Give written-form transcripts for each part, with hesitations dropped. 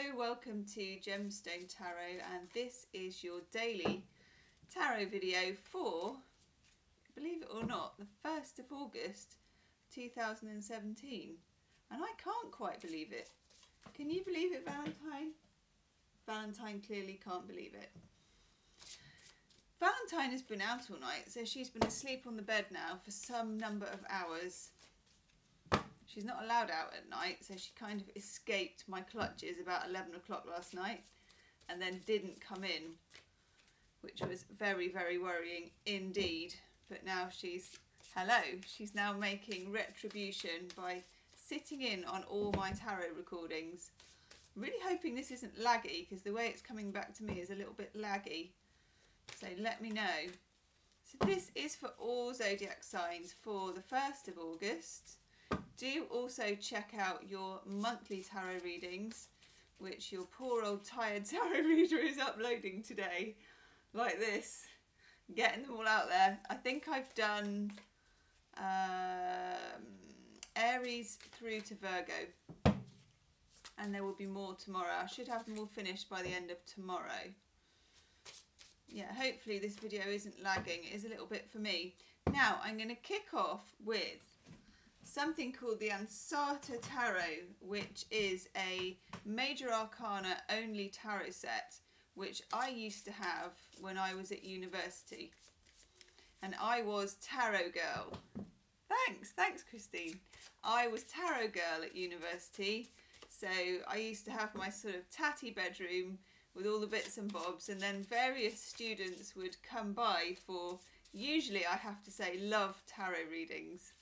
Hello, welcome to Gemstonetarot, and this is your daily tarot video for, believe it or not, the 1st of August 2017. And I can't quite believe it. Can you believe it, Valentine? Valentine clearly can't believe it. Valentine has been out all night, so she's been asleep on the bed now for some number of hours. She's not allowed out at night, so she kind of escaped my clutches about 11 o'clock last night and then didn't come in, which was very, very worrying indeed. But now she's now making retribution by sitting in on all my tarot recordings. Really hoping this isn't laggy, because the way it's coming back to me is a little bit laggy. So let me know. So this is for all zodiac signs for the 1st of August. Do also check out your monthly tarot readings, which your poor old tired tarot reader is uploading today, like this, getting them all out there. I think I've done Aries through to Virgo, and there will be more tomorrow. I should have them all finished by the end of tomorrow. Yeah, hopefully this video isn't lagging. It is a little bit for me. Now I'm going to kick off with something called the Tarot, which is a major arcana only tarot set, which I used to have when I was at university, and I was tarot girl. Thanks Christine. I was tarot girl at university, so I used to have my sort of tatty bedroom with all the bits and bobs, and then various students would come by for, usually I have to say, love tarot readings.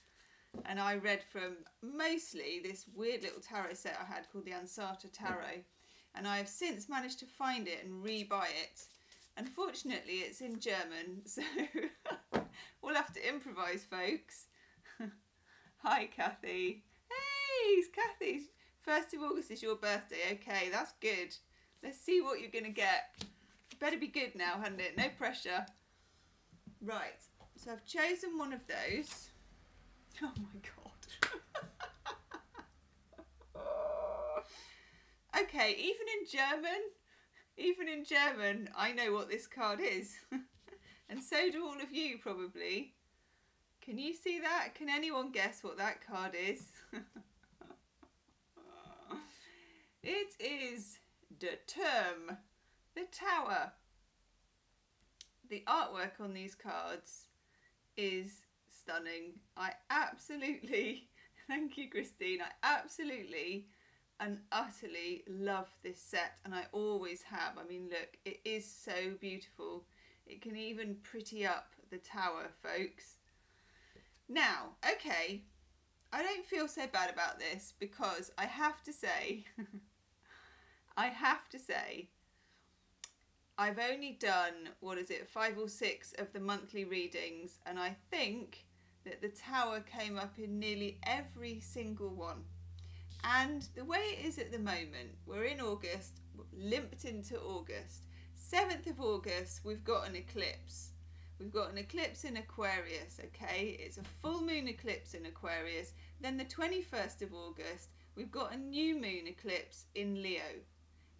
And I read from mostly this weird little tarot set I had called the Tarot, and I have since managed to find it and re-buy it. Unfortunately it's in German, so we'll have to improvise, folks. Hi Kathy. Hey, it's Kathy. 1st of August is your birthday. Okay, that's good. Let's see what you're gonna get. Better be good now, hadn't it? No pressure. Right, so I've chosen one of those. Oh my god. Okay, even in German, I know what this card is. And so do all of you probably. Can you see that? Can anyone guess what that card is? It is the Turm, the Tower. The artwork on these cards is stunning. I absolutely, thank you Christine, I absolutely and utterly love this set, and I always have. I mean, look, it is so beautiful. It can even pretty up the tower, folks. Now, okay, I don't feel so bad about this, because I have to say, I've only done, what is it, 5 or 6 of the monthly readings, and I think that the tower came up in nearly every single one. And the way it is at the moment, we're in August, limped into August. 7th of August, we've got an eclipse. We've got an eclipse in Aquarius, okay? It's a full moon eclipse in Aquarius. Then the 21st of August, we've got a new moon eclipse in Leo.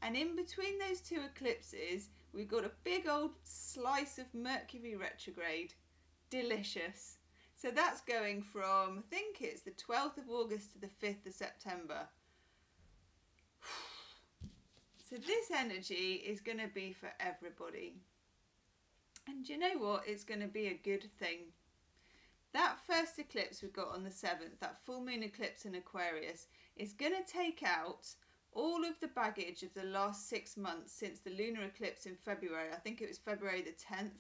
And in between those two eclipses, we've got a big old slice of Mercury retrograde. Delicious. So that's going from, I think it's the 12th of August to the 5th of September. So this energy is going to be for everybody. And you know what? It's going to be a good thing. That first eclipse we've got on the 7th, that full moon eclipse in Aquarius, is going to take out all of the baggage of the last 6 months since the lunar eclipse in February. I think it was February the 10th.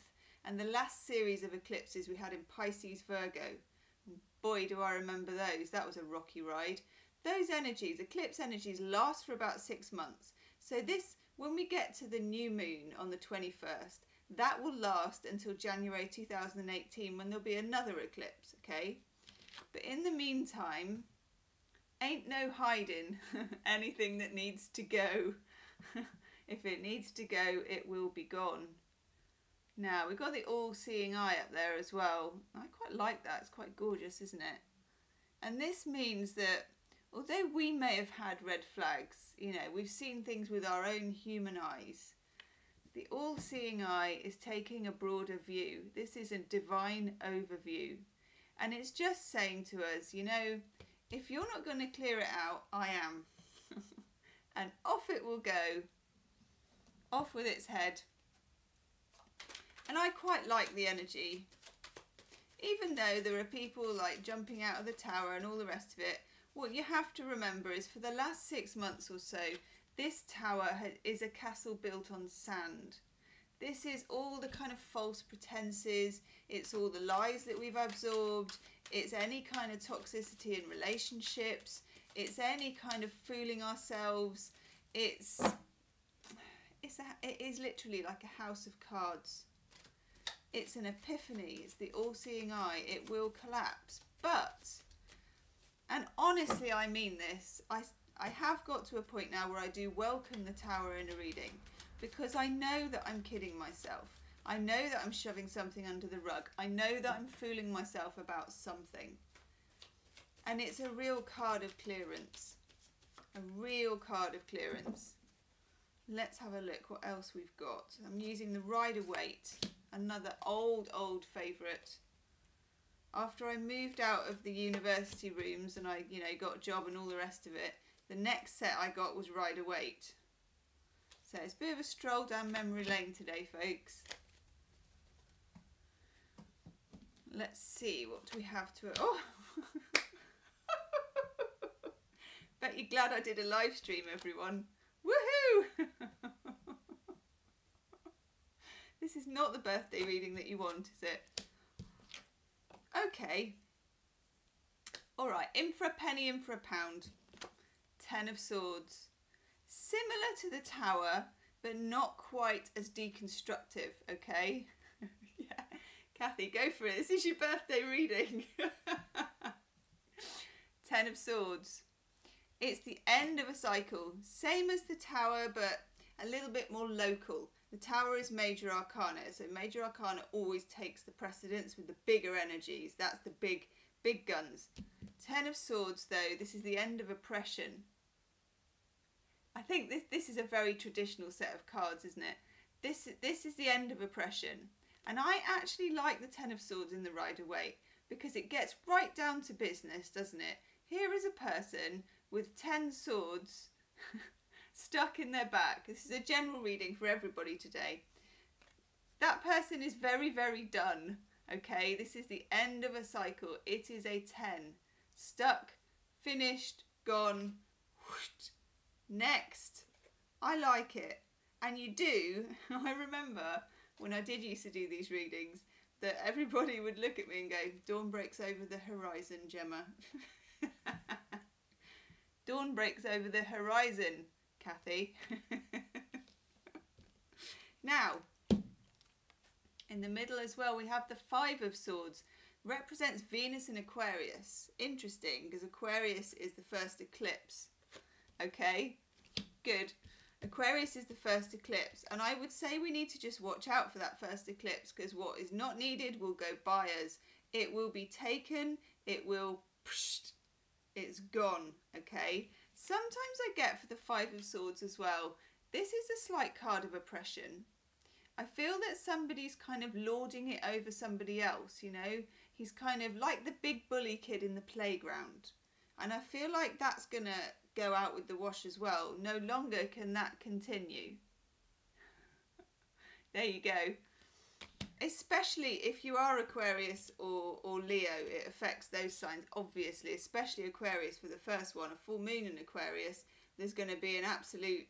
And the last series of eclipses we had in Pisces, Virgo. Boy, do I remember those. That was a rocky ride. Those energies, eclipse energies, last for about 6 months. So this, when we get to the new moon on the 21st, that will last until January 2018, when there'll be another eclipse, okay? But in the meantime, ain't no hiding anything that needs to go. If it needs to go, it will be gone. Now, we've got the all-seeing eye up there as well. I quite like that. It's quite gorgeous, isn't it? And this means that although we may have had red flags, you know, we've seen things with our own human eyes. The all-seeing eye is taking a broader view. This is a divine overview. And it's just saying to us, you know, if you're not going to clear it out, I am. And off it will go. Off with its head. And I quite like the energy. Even though there are people like jumping out of the tower and all the rest of it, what you have to remember is for the last 6 months or so, this tower is a castle built on sand. This is all the kind of false pretenses, it's all the lies that we've absorbed, it's any kind of toxicity in relationships, it's any kind of fooling ourselves, it is literally like a house of cards. It's an epiphany, it's the all-seeing eye, it will collapse. But, and honestly I mean this, I have got to a point now where I do welcome the tower in a reading, because I know that I'm kidding myself. I know that I'm shoving something under the rug. I know that I'm fooling myself about something. And it's a real card of clearance. A real card of clearance. Let's have a look what else we've got. I'm using the Rider-Waite, another old favourite. After I moved out of the university rooms and I, you know, got a job and all the rest of it, the next set I got was Rider-Waite. So it's a bit of a stroll down memory lane today, folks. Let's see, what do we have to... Oh! Bet you're glad I did a live stream, everyone. Woohoo! This is not the birthday reading that you want, is it? Okay. Alright, in for a penny, in for a pound. 10 of Swords. Similar to the Tower, but not quite as deconstructive, okay? Yeah. Kathy, go for it. This is your birthday reading. 10 of Swords. It's the end of a cycle. Same as the Tower, but a little bit more local. The Tower is Major Arcana, so Major Arcana always takes the precedence with the bigger energies. That's the big guns. 10 of Swords, though, this is the end of oppression. I think this is a very traditional set of cards, isn't it? This is the end of oppression. And I actually like the 10 of Swords in the Rider-Waite because it gets right down to business, doesn't it? Here is a person with 10 swords stuck in their back. This is a general reading for everybody today. That person is very, very done, okay? This is the end of a cycle. It is a 10. Stuck, finished, gone, whoosh. Next. I like it. And you do. I remember when I did used to do these readings that everybody would look at me and go, dawn breaks over the horizon, Gemma. Dawn breaks over the horizon, Kathy. Now, in the middle as well, we have the 5 of Swords. Represents Venus and Aquarius. Interesting, because Aquarius is the first eclipse. Okay, good. Aquarius is the first eclipse, and I would say we need to just watch out for that first eclipse, because what is not needed will go by us. It will be taken, it will, it's gone, okay? Sometimes I get for the 5 of Swords as well, this is a slight card of oppression. I feel that somebody's kind of lording it over somebody else, you know? He's kind of like the big bully kid in the playground. And I feel like that's going to go out with the wash as well. No longer can that continue. There you go. Especially if you are Aquarius or Leo, it affects those signs, obviously, especially Aquarius for the first one. A full moon in Aquarius, there's going to be an absolute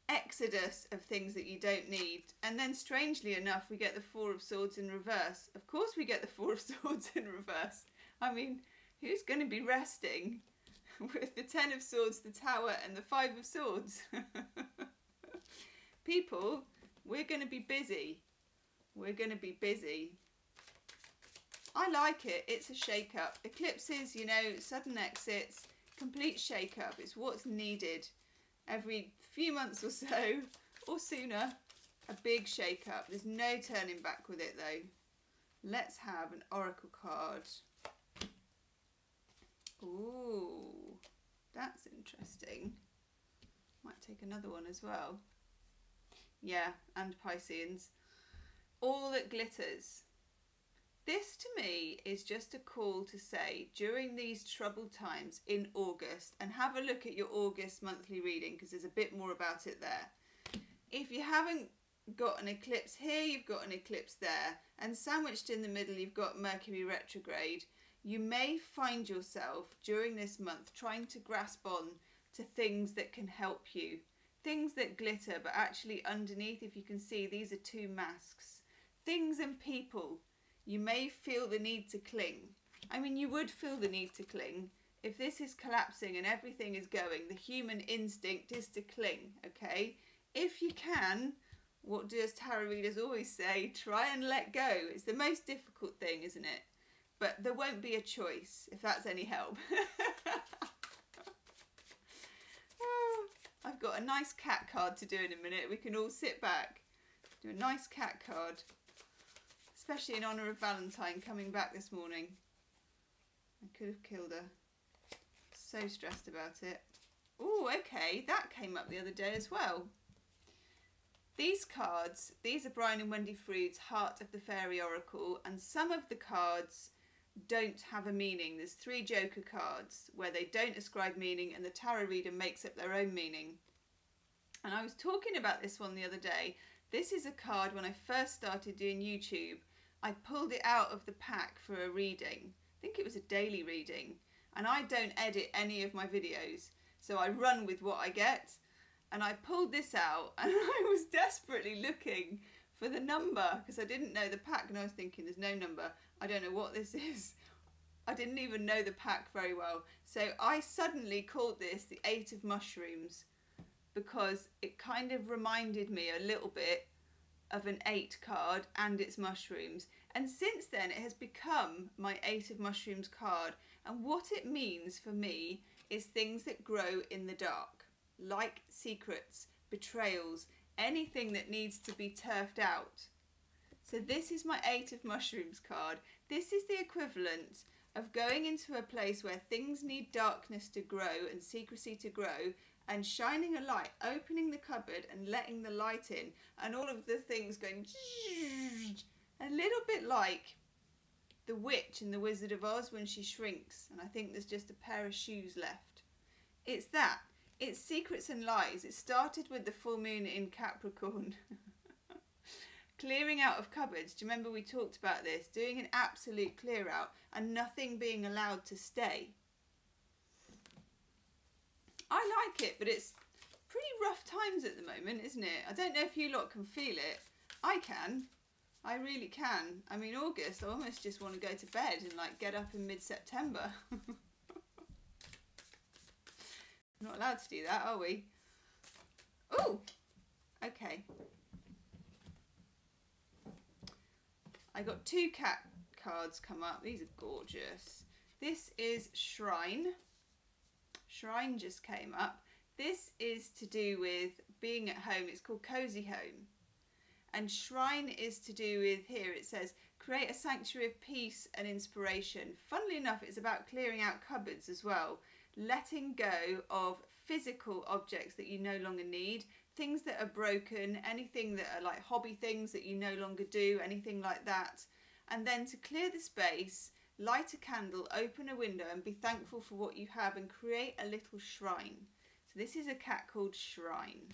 exodus of things that you don't need. And then strangely enough, we get the 4 of Swords in reverse. Of course we get the 4 of Swords in reverse. I mean, who's going to be resting with the 10 of Swords, the Tower, and the 5 of Swords? People, we're going to be busy. We're going to be busy. I like it. It's a shake-up. Eclipses, you know, sudden exits, complete shake-up. It's what's needed. Every few months or so, or sooner, a big shake-up. There's no turning back with it, though. Let's have an oracle card. Ooh. That's interesting. Might take another one as well. Yeah, and Pisceans. All that glitters. This to me is just a call to say, during these troubled times in August, and have a look at your August monthly reading because there's a bit more about it there. If you haven't got an eclipse here, you've got an eclipse there, and sandwiched in the middle you've got Mercury retrograde. You may find yourself during this month trying to grasp on to things that can help you. Things that glitter, but actually underneath, if you can see, these are two masks. Things and people. You may feel the need to cling. I mean, you would feel the need to cling. If this is collapsing and everything is going, the human instinct is to cling, okay? If you can, what does tarot readers always say? Try and let go. It's the most difficult thing, isn't it? But there won't be a choice, if that's any help. Oh, I've got a nice cat card to do in a minute. We can all sit back, do a nice cat card. Especially in honour of Valentine coming back this morning. I could have killed her. So stressed about it. Oh, okay, that came up the other day as well. These cards, these are Brian and Wendy Froude's Heart of the Fairy Oracle, and some of the cards don't have a meaning. There's 3 Joker cards where they don't ascribe meaning and the tarot reader makes up their own meaning. And I was talking about this one the other day. This is a card when I first started doing YouTube. I pulled it out of the pack for a reading. I think it was a daily reading. And I don't edit any of my videos. So I run with what I get. And I pulled this out and I was desperately looking for the number because I didn't know the pack and I was thinking there's no number. I don't know what this is. I didn't even know the pack very well. So I suddenly called this the 8 of Mushrooms because it kind of reminded me a little bit of an 8 card and its mushrooms, and since then it has become my 8 of Mushrooms card. And what it means for me is things that grow in the dark, like secrets, betrayals, anything that needs to be turfed out. So this is my 8 of Mushrooms card. This is the equivalent of going into a place where things need darkness to grow and secrecy to grow, and shining a light, opening the cupboard and letting the light in, and all of the things going a little bit like the witch in The Wizard of Oz when she shrinks and I think there's just a pair of shoes left. It's that. It's secrets and lies. It started with the full moon in Capricorn. Clearing out of cupboards. Do you remember we talked about this? Doing an absolute clear out and nothing being allowed to stay. I like it, but it's pretty rough times at the moment, isn't it? I don't know if you lot can feel it. I can. I really can. I mean, August, I almost just want to go to bed and like get up in mid-September. We're not allowed to do that, are we? Oh, okay. I got 2 cat cards come up. These are gorgeous. This is Shrine. Shrine just came up. This is to do with being at home. It's called Cozy Home. And Shrine is to do with, here it says, create a sanctuary of peace and inspiration. Funnily enough, it's about clearing out cupboards as well. Letting go of physical objects that you no longer need. Things that are broken, anything that are like hobby things that you no longer do, anything like that. And then to clear the space, light a candle, open a window and be thankful for what you have and create a little shrine. So this is a cat called Shrine.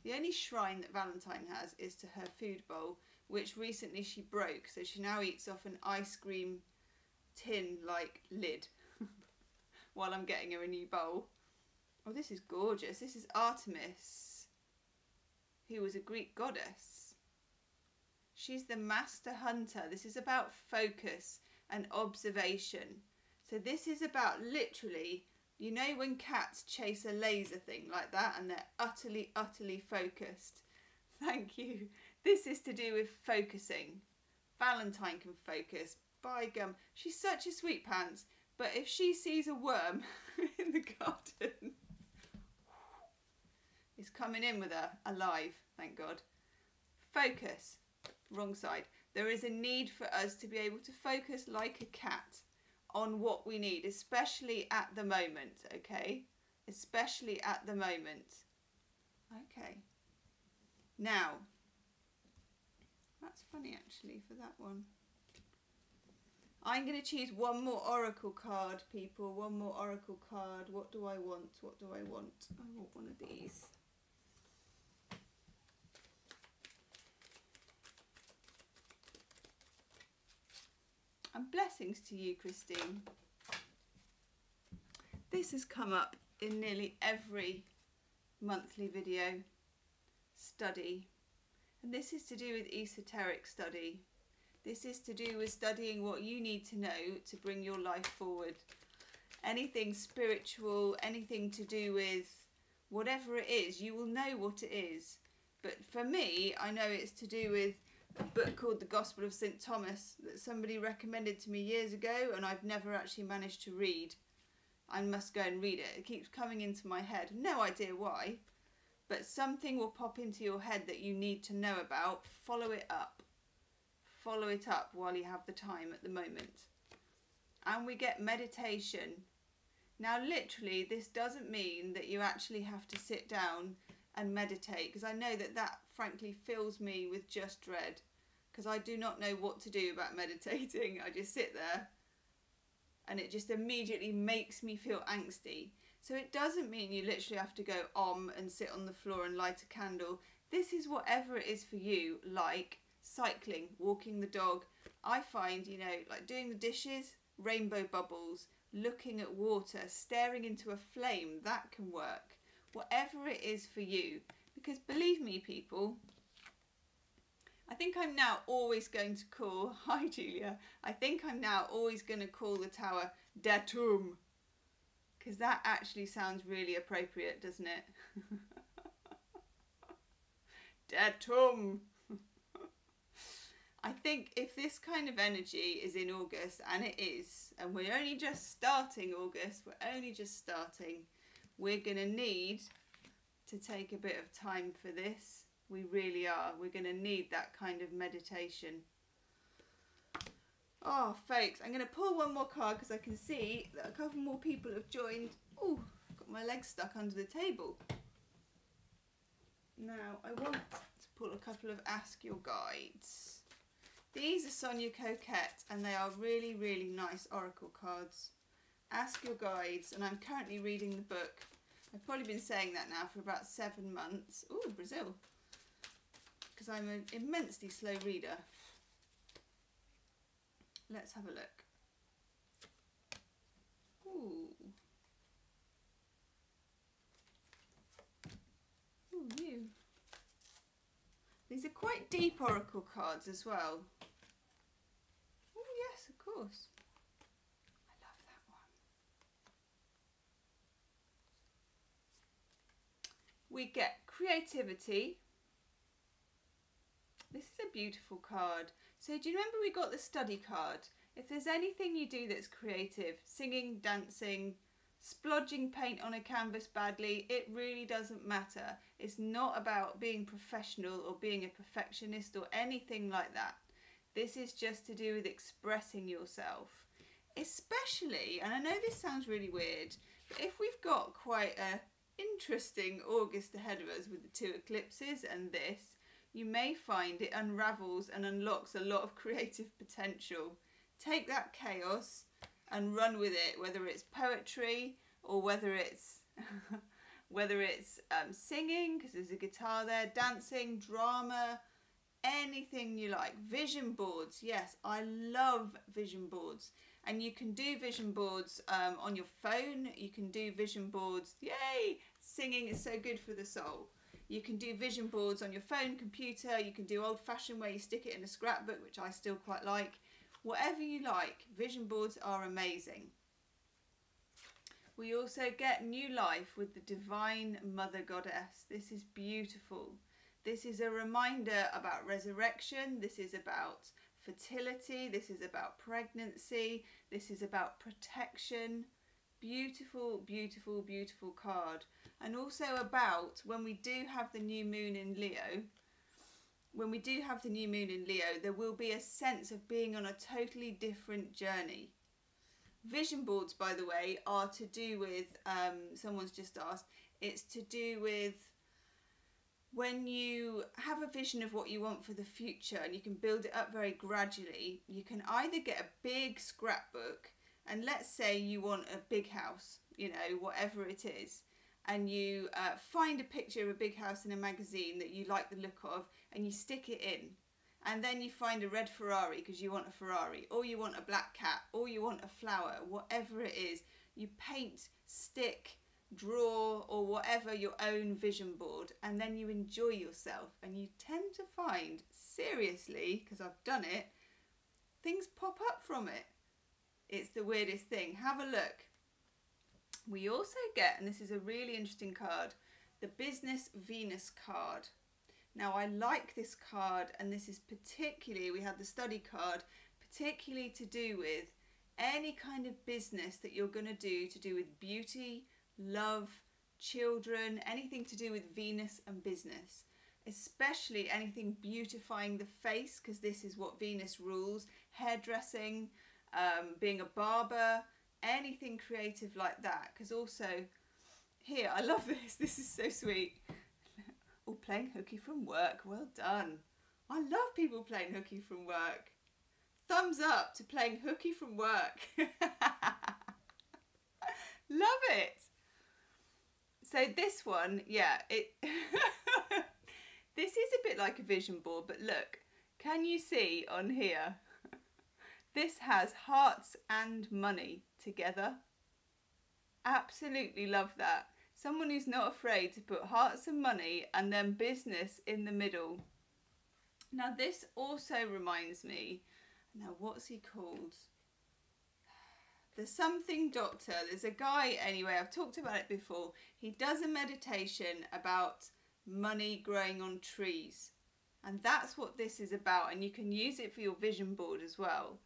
The only shrine that Valentine has is to her food bowl, which recently she broke. So she now eats off an ice cream tin like lid while I'm getting her a new bowl. Oh, this is gorgeous. This is Artemis, who was a Greek goddess. She's the master hunter. This is about focus and observation. So this is about literally, you know when cats chase a laser thing like that and they're utterly, utterly focused. Thank you. This is to do with focusing. Valentine can focus. By gum. She's such a sweet pants, but if she sees a worm in the garden, it's coming in with her alive, thank God. Focus. Wrong side. There is a need for us to be able to focus like a cat on what we need, especially at the moment, okay? Especially at the moment. Okay. Now, that's funny actually for that one. I'm going to choose one more oracle card, people. One more oracle card. What do I want? What do I want? I want one of these. And blessings to you, Christine. This has come up in nearly every monthly video study. And this is to do with esoteric study. This is to do with studying what you need to know to bring your life forward. Anything spiritual, anything to do with whatever it is, you will know what it is. But for me, I know it's to do with a book called The Gospel of St. Thomas that somebody recommended to me years ago and I've never actually managed to read. I must go and read it. It keeps coming into my head. No idea why, but something will pop into your head that you need to know about. Follow it up. Follow it up while you have the time at the moment. And we get meditation. Now literally this doesn't mean that you actually have to sit down and meditate, because I know that that frankly fills me with just dread, because I do not know what to do about meditating. I just sit there and it just immediately makes me feel angsty. So it doesn't mean you literally have to go and sit on the floor and light a candle. This is whatever it is for you, like cycling, walking the dog. I find, you know, like doing the dishes, rainbow bubbles, looking at water, staring into a flame, that can work. Whatever it is for you. Because believe me, people, I think I'm now always going to call, hi Julia, I think I'm now always going to call the tower Datum. Because that actually sounds really appropriate, doesn't it? Datum. I think if this kind of energy is in August, and it is, and we're only just starting August, we're only just starting, we're going to need to take a bit of time for this. We really are. We're going to need that kind of meditation. Oh, folks, I'm going to pull one more card because I can see that a couple more people have joined. Oh, got my legs stuck under the table. Now, I want to pull a couple of Ask Your Guides. These are Sonia Coquette, and they are really, really nice oracle cards. Ask Your Guides, and I'm currently reading the book. I've probably been saying that now for about 7 months. Oh, Brazil. Because I'm an immensely slow reader. Let's have a look. Ooh. Ooh, you. These are quite deep oracle cards as well. Oh yes, of course. I love that one. We get creativity. This is a beautiful card. So do you remember we got the study card? If there's anything you do that's creative, singing, dancing, splodging paint on a canvas badly, it really doesn't matter. It's not about being professional or being a perfectionist or anything like that. This is just to do with expressing yourself. Especially, and I know this sounds really weird, but if we've got quite an interesting August ahead of us with the 2 eclipses and this, you may find it unravels and unlocks a lot of creative potential. Take that chaos and run with it, whether it's poetry or whether it's singing, because there's a guitar there, dancing, drama, anything you like. Vision boards, yes, I love vision boards. And you can do vision boards on your phone. You can do vision boards, yay, singing is so good for the soul. You can do vision boards on your phone, computer. You can do old-fashioned where you stick it in a scrapbook, which I still quite like. Whatever you like, vision boards are amazing. We also get new life with the Divine Mother Goddess. This is beautiful. This is a reminder about resurrection. This is about fertility. This is about pregnancy. This is about protection. Beautiful, beautiful, beautiful card. And also about when we do have the new moon in Leo, there will be a sense of being on a totally different journey. Vision boards, by the way, are to do with, someone's just asked, it's to do with when you have a vision of what you want for the future and you can build it up very gradually. You can either get a big scrapbook, and let's say you want a big house, you know, whatever it is, and you find a picture of a big house in a magazine that you like the look of, and you stick it in. And then you find a red Ferrari because you want a Ferrari, or you want a black cat, or you want a flower, whatever it is. You paint, stick, draw, or whatever your own vision board, and then you enjoy yourself. And you tend to find, seriously, because I've done it, things pop up from it. It's the weirdest thing. Have a look. We also get, and this is a really interesting card, the Business Venus card. Now I like this card, and this is particularly, we had the study card, particularly to do with any kind of business that you're going to do with beauty, love, children, anything to do with Venus and business, especially anything beautifying the face, because this is what Venus rules, hairdressing, being a barber, anything creative like that. Because also here, I love this is so sweet. Oh, playing hooky from work, well done. I love people playing hooky from work. Thumbs up to playing hooky from work. Love it. So this one, yeah, this is a bit like a vision board, but look, can you see on here? This has hearts and money together. Absolutely love that. Someone who's not afraid to put hearts and money and then business in the middle. Now this also reminds me, now what's he called? The something doctor. There's a guy, anyway, I've talked about it before. He does a meditation about money growing on trees. And that's what this is about. And you can use it for your vision board as well.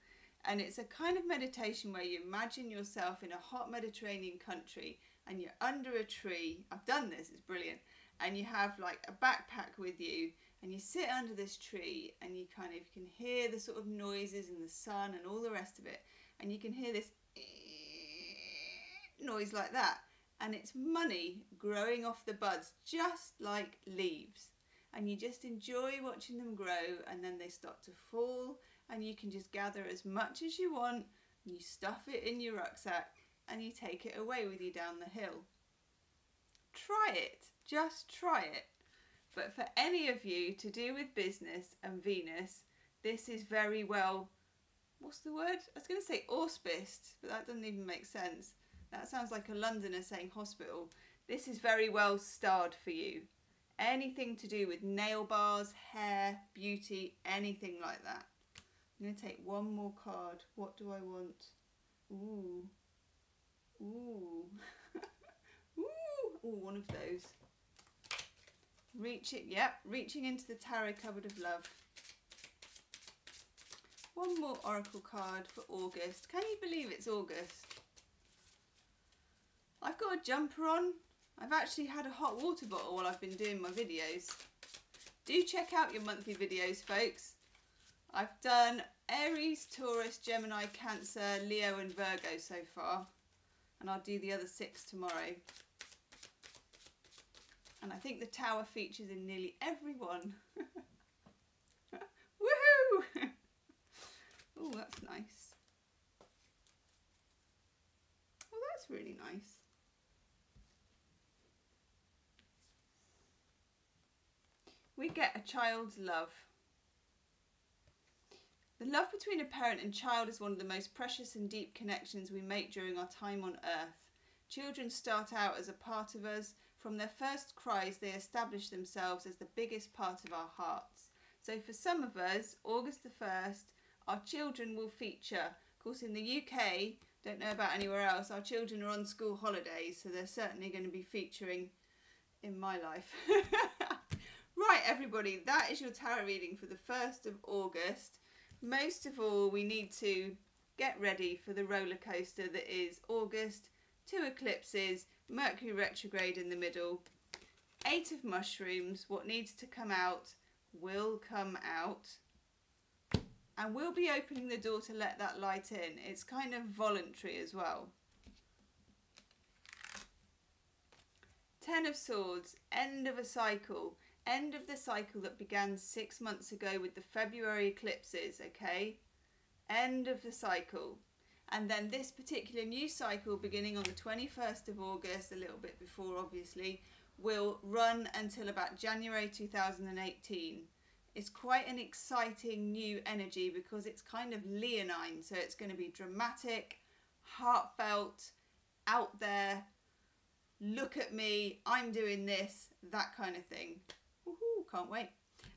And it's a kind of meditation where you imagine yourself in a hot Mediterranean country and you're under a tree. I've done this, it's brilliant. And you have like a backpack with you and you sit under this tree and you kind of can hear the sort of noises and the sun and all the rest of it. And you can hear this noise like that. And it's money growing off the buds, just like leaves. And you just enjoy watching them grow, and then they start to fall, and you can just gather as much as you want, and you stuff it in your rucksack, and you take it away with you down the hill. Try it, just try it. But for any of you to do with business and Venus, this is very well, what's the word? I was going to say auspiced, but that doesn't even make sense. That sounds like a Londoner saying hospital. This is very well starred for you. Anything to do with nail bars, hair, beauty, anything like that. I'm going to take one more card. What do I want? Ooh. Ooh. Ooh. Ooh, one of those. Reaching into the tarot cupboard of love. One more oracle card for August. Can you believe it's August? I've got a jumper on. I've actually had a hot water bottle while I've been doing my videos. Do check out your monthly videos, folks. I've done Aries, Taurus, Gemini, Cancer, Leo and Virgo so far. And I'll do the other 6 tomorrow. And I think the tower features in nearly every one. Woohoo! Oh, that's nice. Oh, that's really nice. We get a child's love. The love between a parent and child is one of the most precious and deep connections we make during our time on earth. Children start out as a part of us. From their first cries, they establish themselves as the biggest part of our hearts. So for some of us, August the 1st, our children will feature. Of course, in the UK, don't know about anywhere else, our children are on school holidays, so they're certainly going to be featuring in my life. Right, everybody, that is your tarot reading for the 1st of August. Most of all, we need to get ready for the roller coaster that is August, 2 eclipses, Mercury retrograde in the middle, 8 of mushrooms. What needs to come out will come out. And we'll be opening the door to let that light in. It's kind of voluntary as well. 10 of Swords, end of a cycle. End of the cycle that began 6 months ago with the February eclipses, okay? End of the cycle. And then this particular new cycle, beginning on the 21st of August, a little bit before obviously, will run until about January 2018. It's quite an exciting new energy because it's kind of leonine, so it's going to be dramatic, heartfelt, out there, look at me, I'm doing this, that kind of thing. Woohoo, can't wait.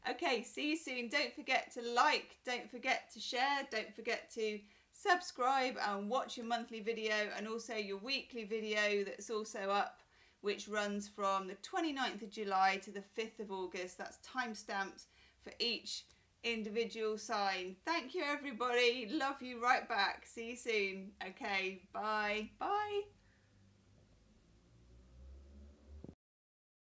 Okay, see you soon. Don't forget to like, don't forget to share, don't forget to subscribe and watch your monthly video and also your weekly video that's also up, which runs from the 29th of July to the 5th of August. That's time stamped for each individual sign. Thank you everybody. Love you right back. See you soon. Okay, bye. Bye.